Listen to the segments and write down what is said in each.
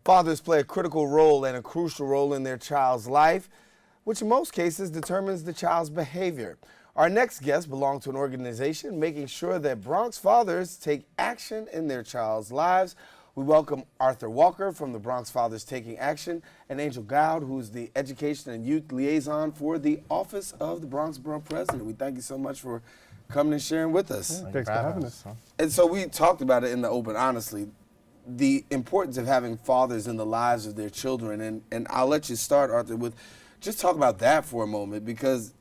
Fathers play a critical role and a crucial role in their child's life, which in most cases determines the child's behavior. Our next guest belongs to an organization making sure that Bronx fathers take action in their child's lives. We welcome Arthur Walker from the Bronx Fathers Taking Action and Angel Gowd, who's the Education and Youth Liaison for the Office of the Bronx Borough President. We thank you so much for coming and sharing with us. Thanks for having us. And so we talked about it in the open, honestly, the importance of having fathers in the lives of their children. And I'll let you start, Arthur, with just talk about that for a moment, because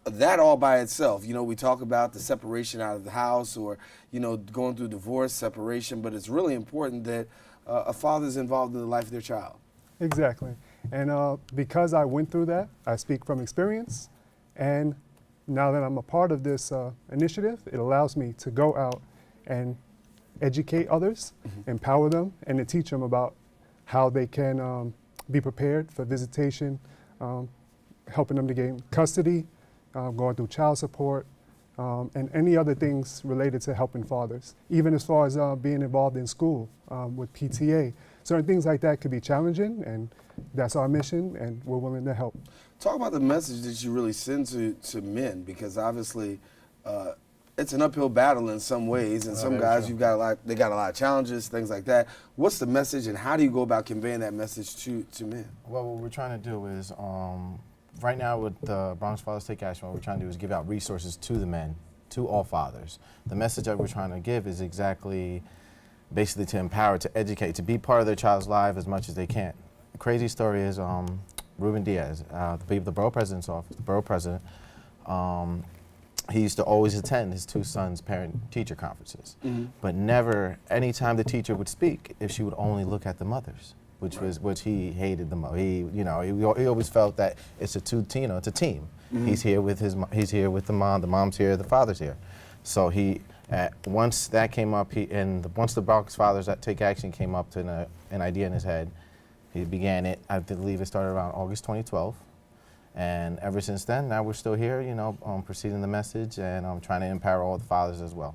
that all by itself, you know, we talk about the separation out of the house or, you know, going through divorce, separation, but it's really important that a father's involved in the life of their child. Exactly. And because I went through that, I speak from experience. And now that I'm a part of this initiative, it allows me to go out and educate others, empower them, and to teach them about how they can be prepared for visitation, helping them to gain custody, going through child support, and any other things related to helping fathers. Even as far as being involved in school with PTA. Certain things like that could be challenging, and that's our mission, and we're willing to help. Talk about the message that you really send to men, because obviously it's an uphill battle in some ways, and some guys they got a lot of challenges, things like that. What's the message, and how do you go about conveying that message to men? Well, what we're trying to do is, right now with the Bronx Fathers Take Action, what we're trying to do is give out resources to the men, to all fathers. The message that we're trying to give is basically to empower, to educate, to be part of their child's life as much as they can. The crazy story is Ruben Diaz, the borough president's office, the borough president, he used to always attend his two sons' parent-teacher conferences, but never, anytime the teacher would speak, if she would only look at the mothers, which he hated the most. He always felt that it's a team. He's here with he's here with the mom's here, the father's here. So once that came up, once the Bronx Fathers that Take Action came up to an idea in his head, he began it. I believe it started around August 2012. And ever since then, now we're still here, proceeding the message and trying to empower all the fathers as well.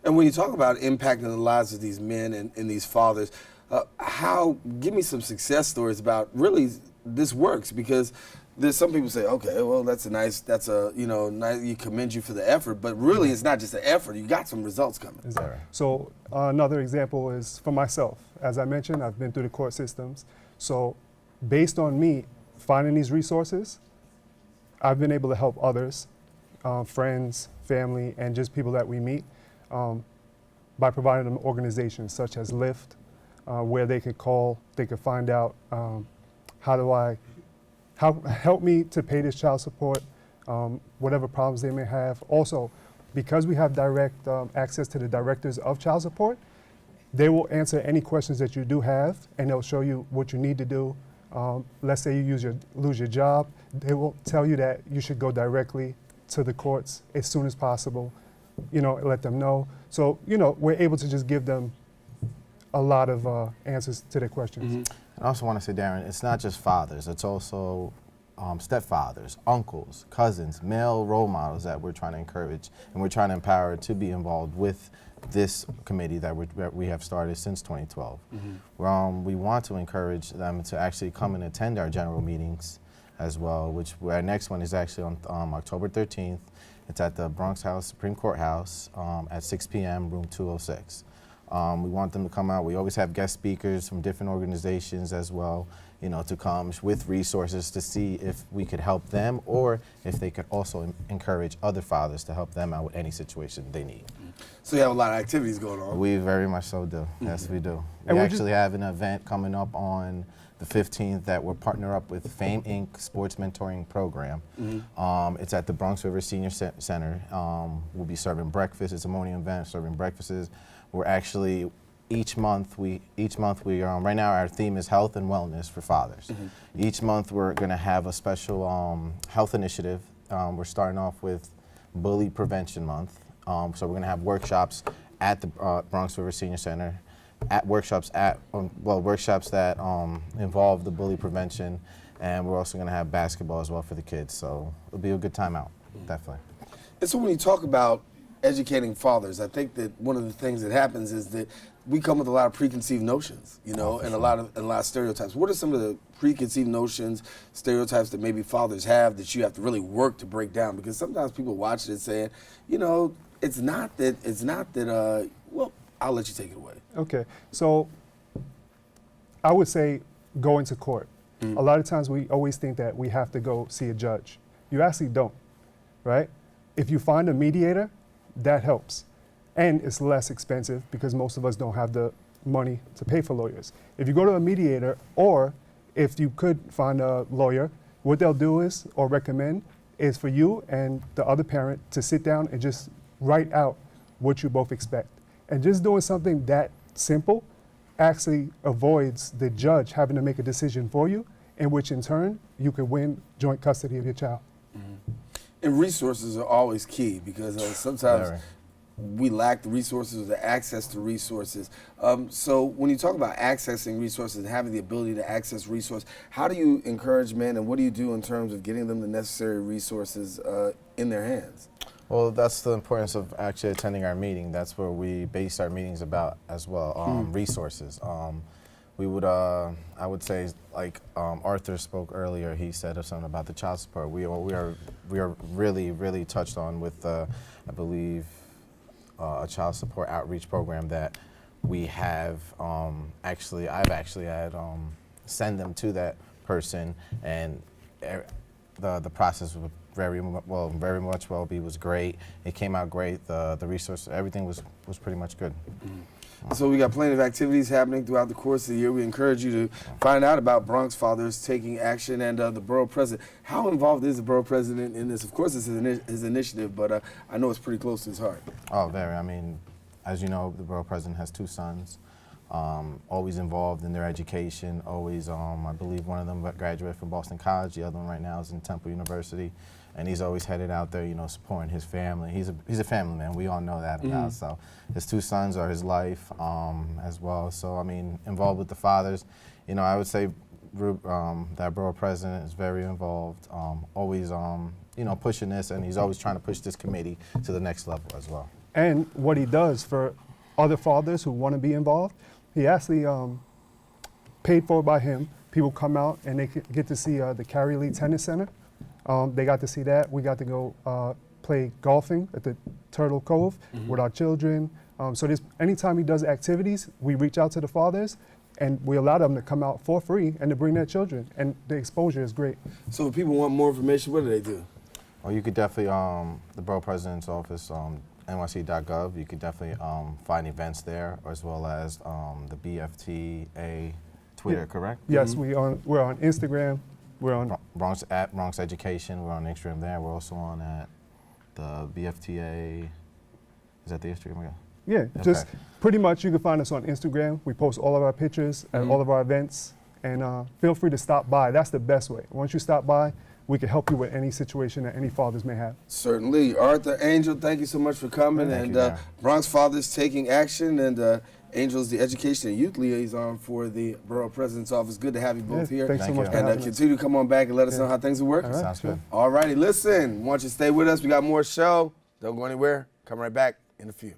And when you talk about impacting the lives of these men and these fathers, give me some success stories about really this works, because there's some people say, okay, well, you commend you for the effort, but really it's not just the effort, you got some results coming. Exactly. So another example is for myself. As I mentioned, I've been through the court systems. So based on me finding these resources, I've been able to help others, friends, family, and just people that we meet by providing them organizations such as Lyft, where they could call, they could find out help me to pay this child support, whatever problems they may have. Also, because we have direct access to the directors of child support, they will answer any questions that you do have, and they'll show you what you need to do. Let's say you lose your job, they will tell you that you should go directly to the courts as soon as possible, let them know. So, we're able to just give them a lot of answers to their questions. I also want to say, Daren, it's not just fathers, it's also stepfathers, uncles, cousins, male role models that we're trying to encourage, and we're trying to empower to be involved with this committee that we have started since 2012. We want to encourage them to actually come and attend our general meetings as well, which our next one is actually on October 13th. It's at the Bronx Supreme Court House at 6 p.m., room 206. We want them to come out. We always have guest speakers from different organizations as well, to come with resources to see if we could help them, or if they could also encourage other fathers to help them out with any situation they need. So you have a lot of activities going on. We very much so do. Yes, we do. We actually have an event coming up on the 15th that we're partner up with Fame Inc. Sports Mentoring Program. It's at the Bronx River Senior Center. We'll be serving breakfast. It's a morning event, serving breakfasts. We're actually each month right now our theme is health and wellness for fathers. Each month we're going to have a special health initiative. We're starting off with Bully Prevention Month. So we're going to have workshops at the Bronx River Senior Center, workshops that involve the bully prevention, and we're also going to have basketball as well for the kids. So it'll be a good time out, definitely. And so when you talk about educating fathers, I think that one of the things that happens is that we come with a lot of preconceived notions, you know, and a lot of stereotypes. What are some of the preconceived notions, stereotypes that maybe fathers have that you have to really work to break down? Because sometimes people watch it saying, you know, it's not that. Well, I'll let you take it away. Okay, so I would say going to court. A lot of times we always think that we have to go see a judge. You actually don't, right? If you find a mediator, that helps. And it's less expensive because most of us don't have the money to pay for lawyers. If you go to a mediator, or if you could find a lawyer, what they'll do is, or recommend, is for you and the other parent to sit down and just write out what you both expect. And just doing something that simple actually avoids the judge having to make a decision for you, in which in turn you could win joint custody of your child. And resources are always key because sometimes we lack the resources or the access to resources. So when you talk about accessing resources and having the ability to access resources, how do you encourage men, and what do you do in terms of getting them the necessary resources in their hands? Well, that's the importance of actually attending our meeting. That's where we base our meetings about as well, resources. We would, I would say, like Arthur spoke earlier, he said something about the child support. We are really touched on with, I believe, a child support outreach program that we have. I've actually had send them to that person, and the process was very much was great. It came out great. The resource, everything was pretty much good. So we got plenty of activities happening throughout the course of the year. We encourage you to find out about Bronx Fathers Taking Action and the borough president. How involved is the borough president in this? Of course, it's his initiative, but I know it's pretty close to his heart. Oh, very. I mean, as you know, the borough president has 2 sons. Always involved in their education. Always, I believe one of them graduated from Boston College. The other one right now is in Temple University. And he's always headed out there, you know, supporting his family. He's a family man. We all know that about. So his 2 sons are his life as well. So I mean, involved with the fathers. You know, I would say that borough president is very involved. Always, you know, pushing this, and he's always trying to push this committee to the next level as well. And what he does for other fathers who want to be involved, he actually paid for by him. People come out and they get to see the Cary Lee Tennis Center. They got to see that. We got to go play golfing at the Turtle Cove with our children. So anytime he does activities, we reach out to the fathers and we allow them to come out for free and to bring their children. And the exposure is great. So if people want more information, what do they do? Well, you could definitely, the borough president's office, nyc.gov, you could definitely find events there, as well as the BFTA Twitter, correct? Yes, we're on Instagram. We're on Bronx Education. We're on Instagram there. We're also on at the BFTA. Is that the Instagram? Yeah, okay. Just pretty much you can find us on Instagram. We post all of our pictures at all of our events, and feel free to stop by. That's the best way. Once you stop by, we can help you with any situation that any fathers may have. Certainly. Arthur, Angel, thank you so much for coming. Thank and you, Bronx Fathers Taking Action, and Angel's the Education and Youth Liaison for the Borough President's Office. Good to have you both here. Thanks so much for and having us. continue to come on back and let us know how things are working. All right. Sounds good. All righty, listen, want you to stay with us. We got more show. Don't go anywhere. Come right back in a few.